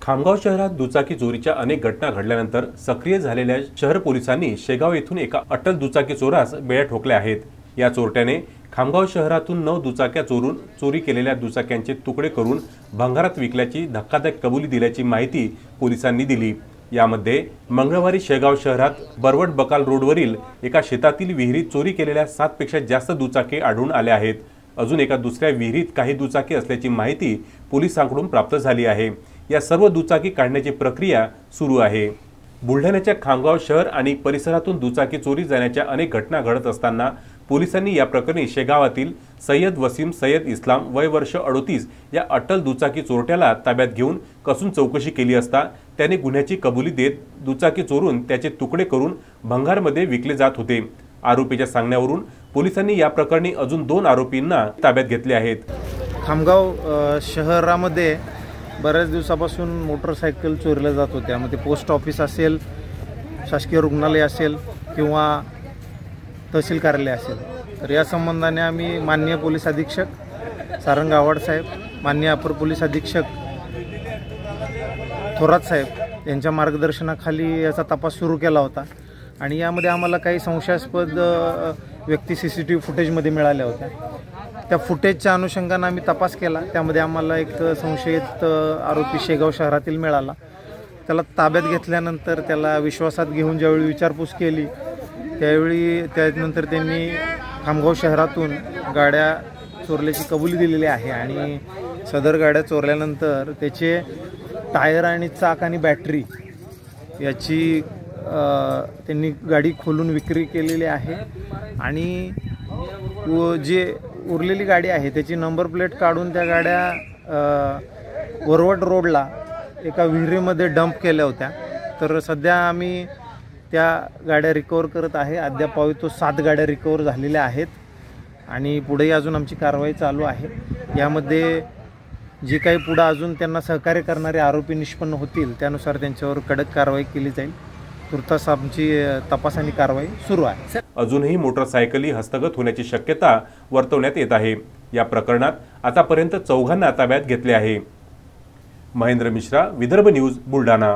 खामगाव शहरात दुचाकी चोरीच्या अनेक घटना घडल्यानंतर सक्रिय झालेल्या शहर पोलिसांनी शेगाव येथून एका अट्टल दुचाकी चोरास बेड्या ठोकल्या आहेत। या चोरट्याने खामगाव शहरातून 9 दुचाक्या चोरून चोरी केलेल्या दुचाक्यांचे तुकडे करून भंगारात विकल्याची धक्कादायक कबुली दिल्याची माहिती पोलिसांनी दिली। यामध्ये मंगळवारी शेगाव शहरात बरवट बकाल रोडवरील एका शेतातील विहिरीत चोरी केलेल्या 7 पेक्षा जास्त दुचाके आढळून आले आहेत। अजून एका दुसऱ्या विहिरीत काही दुचाकी असल्याची माहिती पोलिसांकडून प्राप्त झाली आहे। या सर्व दुचाकी काढण्याची प्रक्रिया सुरू आहे। बुलढाण्याच्या खामगाव शहर आणि परिसरातून दुचाकी चोरी जाण्याच्या अनेक घटना घडत असताना पोलिसांनी या प्रकरणी शेगावातील सय्यद वसीम सय्यद इस्लाम वय वर्ष 38 या अट्टल दुचाकी चोरट्याला ताब्यात घेऊन कसून चौकशी केली असता त्याने गुन्ह्याची कबुली देत दुचाकी चोरून त्याचे तुकडे करून भंगारमध्ये विकले जात होते। आरोपीच्या सांगण्यावरून पोलिसांनी या प्रकरणी अजून 2 आरोपींना ताब्यात घेतले आहेत। खामगाव शहरामध्ये बऱ्याच दिवसापासून मोटरसायकल चोरीला जात होत्या। त्यामध्ये पोस्ट ऑफिस असेल, शासकीय रुग्णालय असेल किंवा तहसील कार्यालय असेल। तर या संबंधाने आम्ही माननीय पोलीस अधीक्षक सारंग आव्हाड साहेब, माननीय अपर पोलीस अधीक्षक थोरात साहेब यांच्या मार्गदर्शनाखाली याचा तपास सुरू केला होता आणि यामध्ये आम्हाला काही संशयास्पद व्यक्ती CCTV फुटेजमध्ये मिळाल्या होत्या। त्या फुटेजच्या अनुषंगाने आम्ही तपास केला। त्यामध्ये आम्हाला एक संशयित आरोपी शेगाव शहरातील मिळाला। त्याला ताब्यात घेतल्यानंतर त्याला विश्वासात घेऊन ज्यावेळी विचारपूस केली त्यानंतर त्यांनी खामगाव शहरातून गाड्या चोरल्याची कबुली दिलेली आहे आणि सदर गाड्या चोरल्यानंतर त्याचे टायर आणि चाक आणि बॅटरी याची त्यांनी गाडी खोलून विक्री केलेली आहे आणि जे उरलेली गाडी आहे त्याची नंबर प्लेट काढून त्या गाड्या वरवट रोडला एका विहिरीमध्ये डंप केल्या होत्या। तर सध्या आम्ही त्या गाड्या रिकवर करत आहे। अद्याप तो 7 गाड्या रिकवर झालेल्या आहेत आणि पुढेही अजून आमची कारवाई चालू आहे। यामध्ये जे काही पुढे अजून त्यांना सहकार्य करणारे आरोपी निष्पन्न होतील त्यानुसार त्यांच्यावर कडक कारवाई केली जाईल। तुर्तास आमची तपास आणि कारवाई सुरू आहे। अजूनही मोटरसायकली हस्तगत होण्याची शक्यता वर्तवण्यात येत आहे। या प्रकरणात आतापर्यंत 4 ताब्यात घेतले आहे। महेंद्र मिश्रा, विदर्भ न्यूज, बुलढाणा।